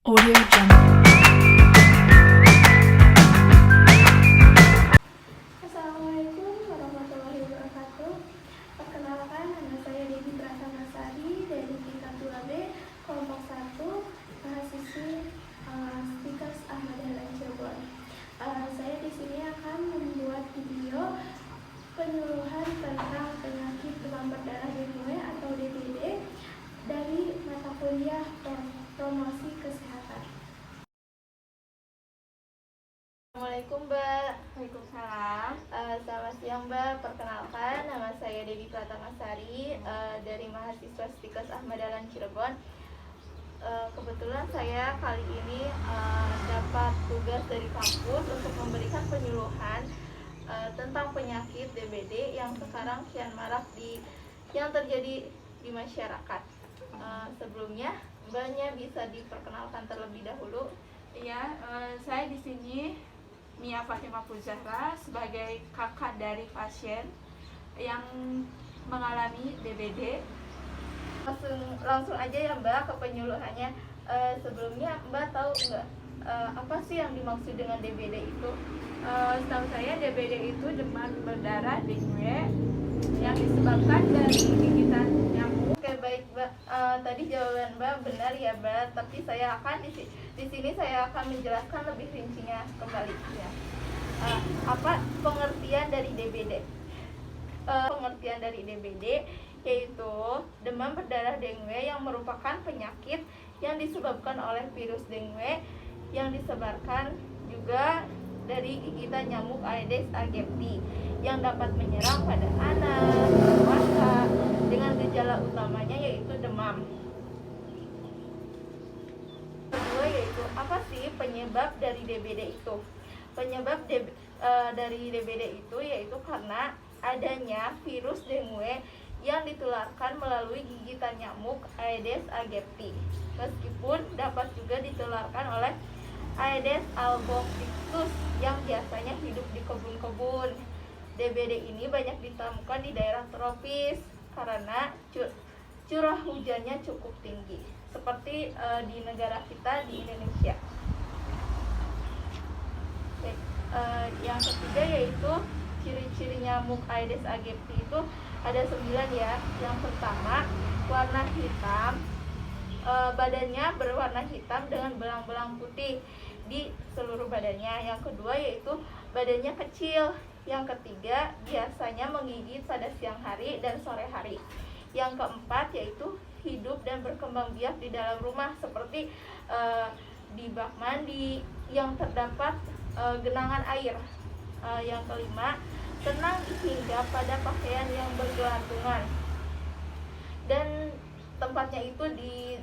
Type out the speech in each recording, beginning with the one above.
Audio Jungle. Assalamualaikum warahmatullahi wabarakatuh. Perkenalkan, nama saya Devi Prasamasari dari tingkat 2B, kelompok 1, mahasiswi Stikers Ahmad Dahlan Cirebon. Saya di sini akan membuat video penyuluhan tentang penyakit demam berdarah dengue atau DBD dari mata kuliah promosi kesehatan. Assalamualaikum Mbak. Waalaikumsalam. Selamat siang Mbak. Perkenalkan, nama saya Devi Pratamasari dari mahasiswa Stikers Ahmad Dahlan Cirebon. Kebetulan saya kali ini dapat tugas dari kampus untuk memberikan penyuluhan tentang penyakit DBD yang sekarang kian marak yang terjadi di masyarakat. Sebelumnya Mbaknya bisa diperkenalkan terlebih dahulu. Iya, saya di sini Mia Fatimah Puzahra sebagai kakak dari pasien yang mengalami DBD. Langsung aja ya Mbak ke penyuluhannya. Sebelumnya Mbak tahu nggak apa sih yang dimaksud dengan DBD itu? Setahu saya DBD itu demam berdarah dengue yang disebabkan dari gigitan nyamuk. Oke baik Mbak, tadi jawaban Mbak benar ya Mbak, tapi saya akan di sini saya akan menjelaskan lebih rincinya kembali ya. Apa pengertian dari DBD? Pengertian dari DBD yaitu demam berdarah dengue yang merupakan penyakit yang disebabkan oleh virus dengue yang disebarkan juga dari gigitan nyamuk Aedes aegypti yang dapat menyerang pada anak, dewasa dengan gejala utamanya yaitu demam. Kedua yaitu apa sih penyebab dari DBD itu? Penyebab dari DBD itu yaitu karena adanya virus dengue yang ditularkan melalui gigitan nyamuk Aedes aegypti. Meskipun dapat juga ditularkan oleh Aedes albopictus yang biasanya hidup di kebun-kebun. DBD ini banyak ditemukan di daerah tropis karena curah hujannya cukup tinggi, seperti di negara kita di Indonesia. Baik, yang ketiga yaitu ciri-ciri nyamuk Aedes aegypti itu ada 9 ya. Yang pertama, warna hitam. Badannya berwarna hitam dengan belang-belang putih di seluruh badannya. Yang kedua yaitu badannya kecil. Yang ketiga biasanya menggigit pada siang hari dan sore hari. Yang keempat yaitu hidup dan berkembang biak di dalam rumah seperti di bak mandi yang terdapat genangan air. Yang kelima, senang hinggap pada pakaian yang bergelantungan dan tempatnya itu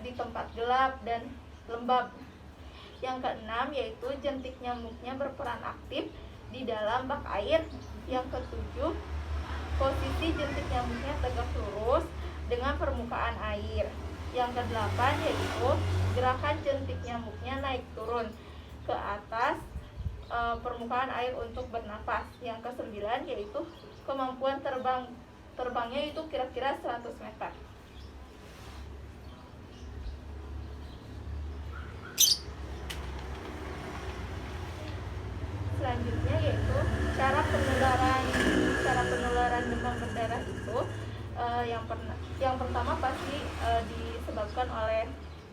di tempat gelap dan lembab. Yang keenam yaitu jentik nyamuknya berperan aktif di dalam bak air. Yang ketujuh, posisi jentik nyamuknya tegak lurus dengan permukaan air. Yang kedelapan yaitu gerakan jentik nyamuknya naik turun ke atas permukaan air untuk bernapas. Yang kesembilan yaitu kemampuan terbangnya itu kira-kira 100 meter. Selanjutnya yaitu cara penularan demam berdarah itu yang pertama pasti disebabkan oleh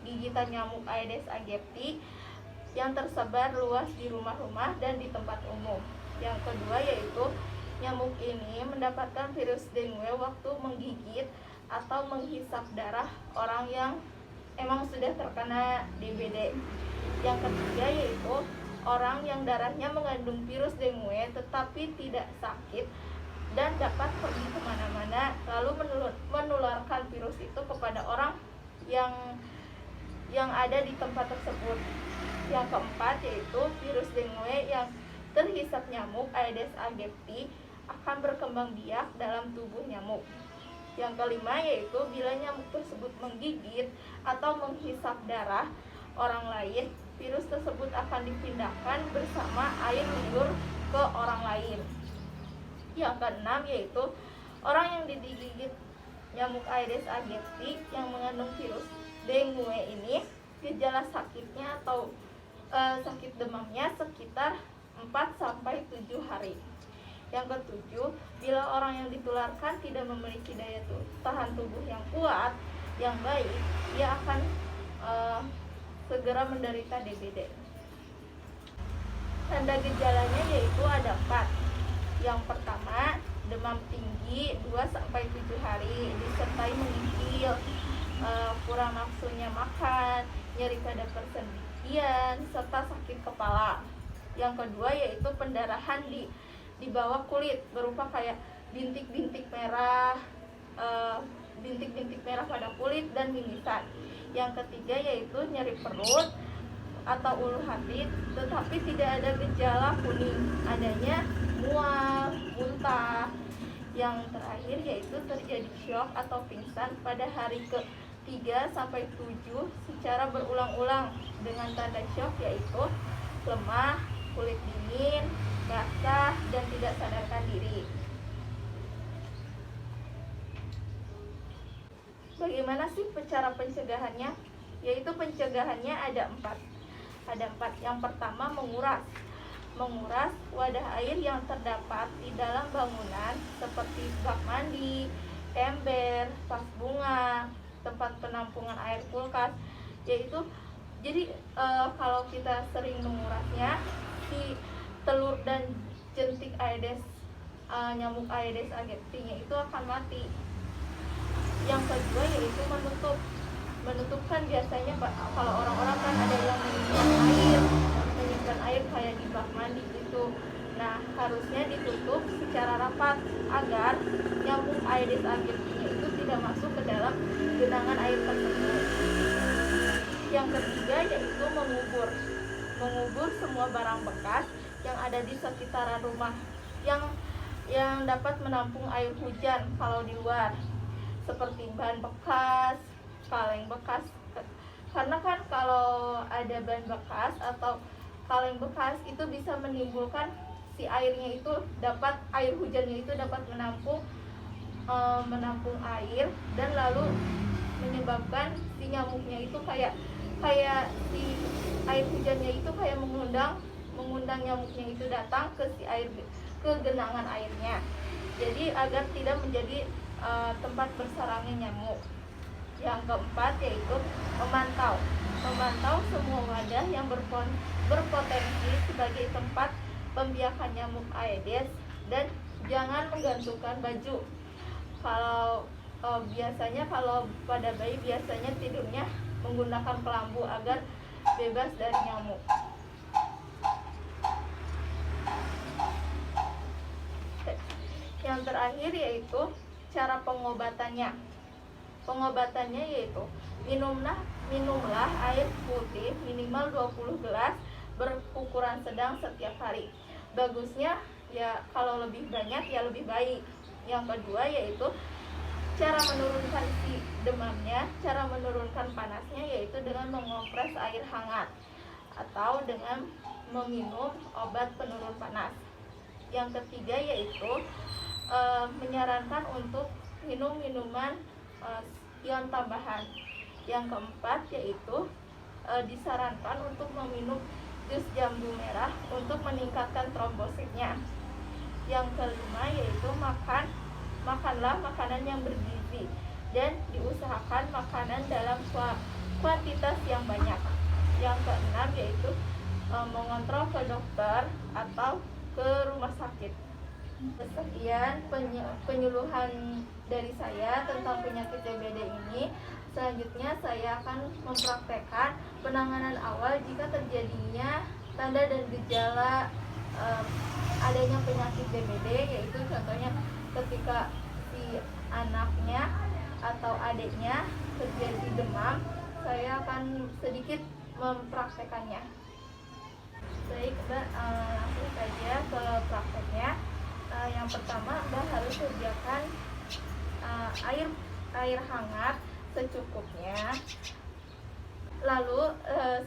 gigitan nyamuk Aedes aegypti yang tersebar luas di rumah-rumah dan di tempat umum. Yang kedua yaitu nyamuk ini mendapatkan virus dengue waktu menggigit atau menghisap darah orang yang emang sudah terkena DBD. Yang ketiga yaitu orang yang darahnya mengandung virus dengue tetapi tidak sakit dan dapat pergi kemana-mana lalu menularkan virus itu kepada orang yang ada di tempat tersebut. Yang keempat yaitu virus dengue yang terhisap nyamuk Aedes aegypti akan berkembang biak dalam tubuh nyamuk. Yang kelima yaitu bila nyamuk tersebut menggigit atau menghisap darah orang lain, virus tersebut akan dipindahkan bersama air liur ke orang lain. Yang keenam yaitu orang yang digigit nyamuk Aedes aegypti yang mengandung virus dengue ini gejala sakitnya atau sakit demamnya sekitar 4-7 hari. Yang ketujuh, bila orang yang ditularkan tidak memiliki daya tahan tubuh yang kuat, yang baik, dia akan segera menderita DBD. Tanda gejalanya yaitu ada 4. Yang pertama, demam tinggi 2-7 hari disertai mengigil, kurang nafsunya makan, nyeri pada persendian, serta sakit kepala. Yang kedua yaitu pendarahan di bawah kulit berupa kayak bintik-bintik merah, bintik-bintik merah pada kulit dan mimisan. Yang ketiga yaitu nyeri perut atau ulu hati tetapi tidak ada gejala kuning, adanya mual, muntah. Yang terakhir yaitu terjadi syok atau pingsan pada hari ke-3-7 secara berulang-ulang dengan tanda syok yaitu lemah, kulit dingin, basah, dan tidak sadarkan diri. Bagaimana sih cara pencegahannya? Yaitu pencegahannya ada 4. Yang pertama, menguras wadah air yang terdapat di dalam bangunan seperti bak mandi, ember, vas bunga, tempat penampungan air kulkas. Jadi kalau kita sering mengurasnya, si telur dan jentik Aedes nyamuk Aedes aegypti-nya itu akan mati. Yang kedua yaitu menutupkan. Biasanya kalau orang-orang kan ada yang menyimpan air kayak di bak mandi gitu. Nah, harusnya ditutup secara rapat agar nyamuk Aedes aegypti-nya itu tidak masuk ke dalam genangan air tersebut. Yang ketiga yaitu mengubur semua barang bekas yang ada di sekitaran rumah yang dapat menampung air hujan kalau di luar, seperti ban bekas, kaleng bekas. Karena kan kalau ada ban bekas atau kaleng bekas itu bisa menimbulkan si air hujannya itu dapat menampung air dan lalu menyebabkan si nyamuknya itu kayak si air hujannya itu kayak mengundang nyamuknya itu datang ke genangan airnya. Jadi agar tidak menjadi tempat bersarangnya nyamuk. Yang keempat yaitu memantau semua wadah yang berpotensi sebagai tempat pembiakan nyamuk Aedes, dan jangan menggantungkan baju. Kalau biasanya kalau pada bayi biasanya tidurnya menggunakan kelambu agar bebas dari nyamuk. Yang terakhir yaitu cara pengobatannya. Pengobatannya yaitu minumlah air putih minimal 20 gelas berukuran sedang setiap hari. Bagusnya ya kalau lebih banyak ya lebih baik. Yang kedua yaitu cara menurunkan si demamnya, cara menurunkan panasnya yaitu dengan mengompres air hangat atau dengan meminum obat penurun panas. Yang ketiga yaitu menyarankan untuk minum minuman ion tambahan. Yang keempat yaitu disarankan untuk meminum jus jambu merah untuk meningkatkan trombositnya. Yang kelima yaitu makanlah makanan yang bergizi dan diusahakan makanan dalam kuantitas yang banyak. Yang keenam yaitu mengontrol ke dokter atau ke rumah sakit. Sekian penyuluhan dari saya tentang penyakit DBD ini. Selanjutnya saya akan mempraktekkan penanganan awal jika terjadinya tanda dan gejala adanya penyakit DBD, yaitu contohnya ketika si anaknya atau adiknya terjadi demam. Saya akan sedikit mempraktekannya. Baik Mbak, langsung saja ke prakteknya. Yang pertama, Mbak harus sediakan air hangat secukupnya. Lalu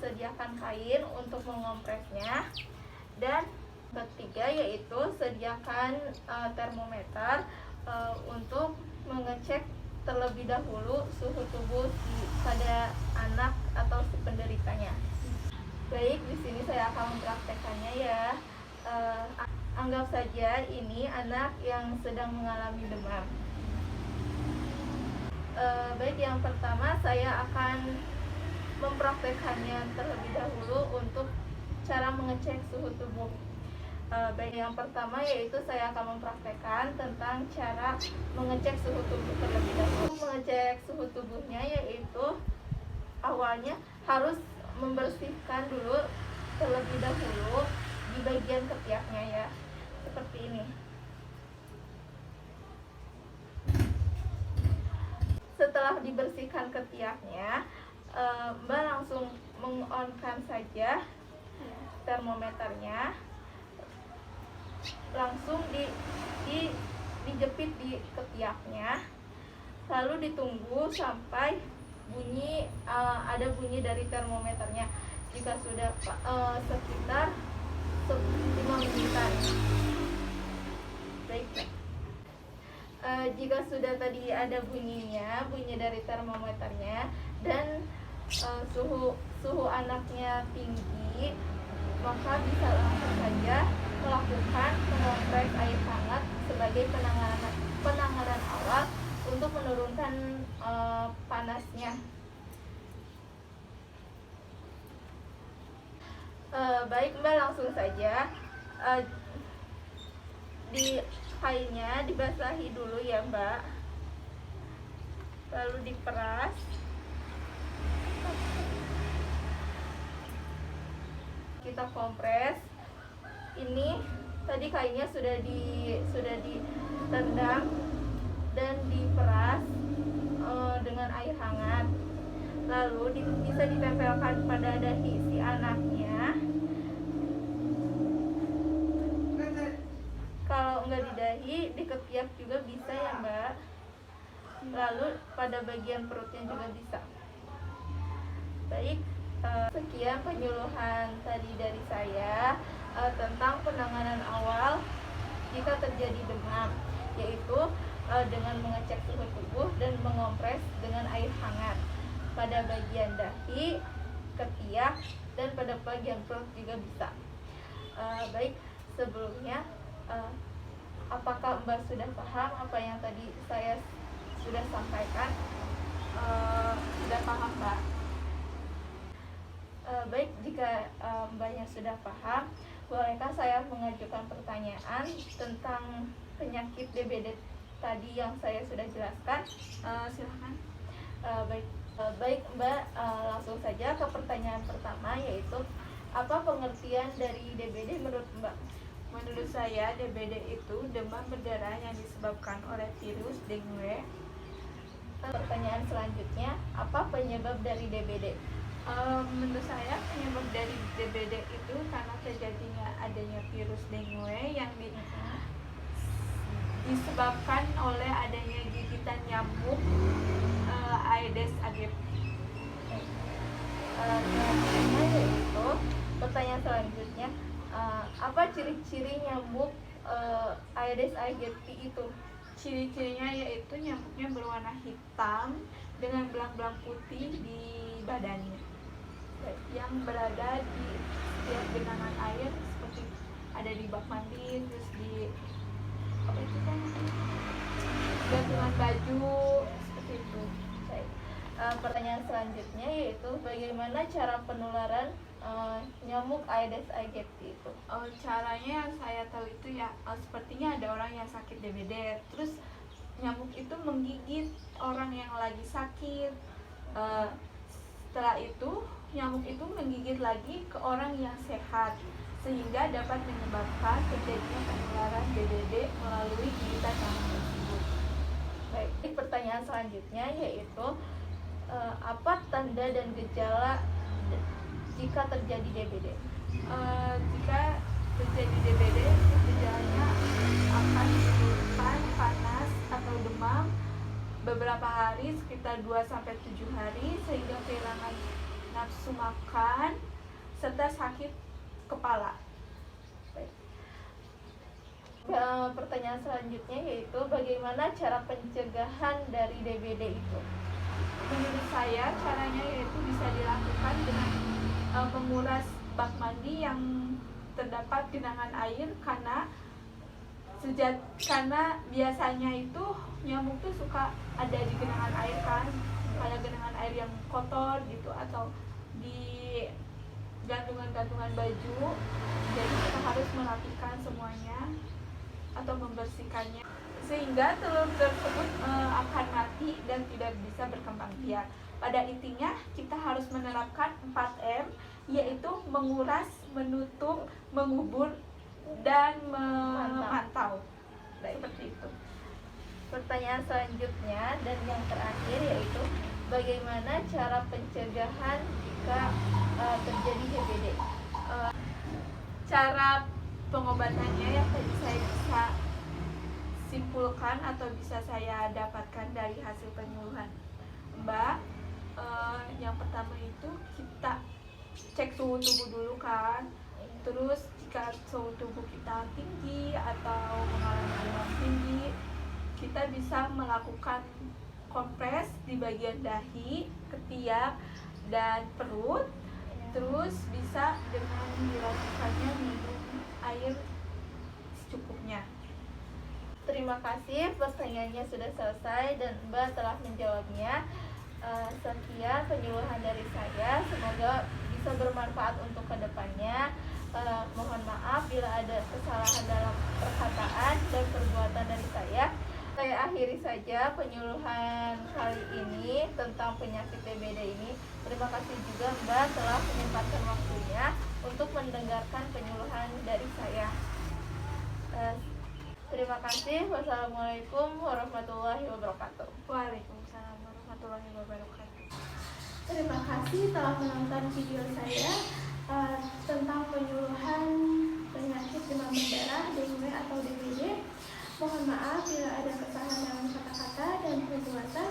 sediakan kain untuk mengompresnya. Dan ketiga yaitu sediakan termometer untuk mengecek terlebih dahulu suhu tubuh pada anak atau si penderitanya. Baik, di sini saya akan mempraktekannya ya. Anggap saja ini anak yang sedang mengalami demam. Baik, yang pertama saya akan mempraktekannya terlebih dahulu untuk cara mengecek suhu tubuh. Baik, yang pertama yaitu saya akan mempraktekkan tentang cara mengecek suhu tubuh terlebih dahulu. Mengecek suhu tubuhnya yaitu awalnya harus membersihkan dulu terlebih dahulu di bagian ketiaknya ya, seperti ini. Setelah dibersihkan ketiaknya, Mbak langsung meng-on-kan saja termometernya, langsung dijepit di ketiaknya, lalu ditunggu sampai ada bunyi dari termometernya. Jika sudah sekitar 5 menitan. Baik. Jika sudah tadi ada bunyi dari termometernya dan suhu anaknya tinggi, maka bisa langsung saja melakukan mengompres air hangat sebagai penanganan awal untuk menurunkan panasnya. Baik, Mbak langsung saja di kainnya dibasahi dulu ya Mbak, lalu diperas. Kita kompres. Ini tadi kainnya sudah direndam dan diperas dengan air hangat. Lalu bisa ditempelkan pada dahi si anaknya. Kalau enggak di dahi, di ketiak juga bisa ya Mbak. Lalu pada bagian perutnya juga bisa. Baik, sekian penyuluhan tadi dari saya tentang penanganan awal jika terjadi demam, yaitu dengan mengecek suhu tubuh dan mengompres dengan air hangat pada bagian dahi, ketiak, dan pada bagian perut juga bisa. Baik, sebelumnya apakah Mbak sudah paham apa yang tadi saya sudah sampaikan? Sudah paham Mbak. Baik, jika Mbaknya sudah paham, bolehkah saya mengajukan pertanyaan tentang penyakit DBD tadi yang saya sudah jelaskan? Silakan. Baik Mbak, langsung saja ke pertanyaan pertama, yaitu apa pengertian dari DBD menurut Mbak? Menurut saya, DBD itu demam berdarah yang disebabkan oleh virus dengue. Pertanyaan selanjutnya, apa penyebab dari DBD? Menurut saya, penyebab dari DBD itu karena terjadinya adanya virus dengue yang disebabkan oleh adanya gigitan nyamuk Aedes aegypti. Pertanyaan selanjutnya, apa ciri-ciri nyamuk Aedes aegypti itu? Ciri-cirinya yaitu nyamuknya berwarna hitam dengan belang-belang putih di badannya, yang berada di setiap genangan air, seperti ada di bak mandi, terus di apa itu kan, gantungan baju, seperti itu. Pertanyaan selanjutnya yaitu bagaimana cara penularan nyamuk Aedes aegypti itu? Caranya yang saya tahu itu ya, sepertinya ada orang yang sakit DBD, terus nyamuk itu menggigit orang yang lagi sakit. Setelah itu nyamuk itu menggigit lagi ke orang yang sehat, sehingga dapat menyebabkan terjadinya penularan DBD melalui gigitan nyamuk tersebut. Baik, pertanyaan selanjutnya yaitu apa tanda dan gejala jika terjadi DBD? Jika terjadi DBD, gejalanya akan menimbulkan panas atau demam beberapa hari, sekitar 2-7 hari, sehingga kehilangan nafsu makan serta sakit kepala. Baik. Pertanyaan selanjutnya yaitu bagaimana cara pencegahan dari DBD itu? Menurut saya caranya yaitu bisa dilakukan dengan menguras bak mandi yang terdapat genangan air, karena biasanya itu nyamuk tuh suka ada di genangan air kan, ada genangan air yang kotor gitu, atau di gantungan-gantungan baju. Jadi kita harus merapikan semuanya atau membersihkannya sehingga telur tersebut akan mati dan tidak bisa berkembang biak. Pada intinya kita harus menerapkan 4M, yaitu menguras, menutup, mengubur, dan memantau. Seperti itu. Pertanyaan selanjutnya dan yang terakhir yaitu bagaimana cara pencegahan jika terjadi DBD? Cara pengobatannya yang tadi saya bisa simpulkan atau bisa saya dapatkan dari hasil penyuluhan Mbak, yang pertama itu kita cek suhu tubuh dulu kan. Terus jika suhu tubuh kita tinggi atau mengalami demam tinggi, kita bisa melakukan kompres di bagian dahi, ketiak, dan perut. Terus bisa dengan dilakukannya minum air secukupnya. Terima kasih, pertanyaannya sudah selesai dan Mbak telah menjawabnya. Sekian penyuluhan dari saya, semoga bisa bermanfaat untuk kedepannya. Mohon maaf bila ada kesalahan dalam perkataan dan perbuatan dari saya. Saya akhiri saja penyuluhan kali ini tentang penyakit DBD ini. Terima kasih juga Mbak telah menyempatkan waktunya untuk mendengarkan penyuluhan dari saya. Terima kasih. Wassalamualaikum warahmatullahi wabarakatuh. Waalaikumsalam warahmatullahi wabarakatuh. Terima kasih telah menonton video saya tentang penyuluhan penyakit demam berdarah DMW atau DBD. Mohon maaf bila ada kesalahan dalam kata-kata dan perbuatan.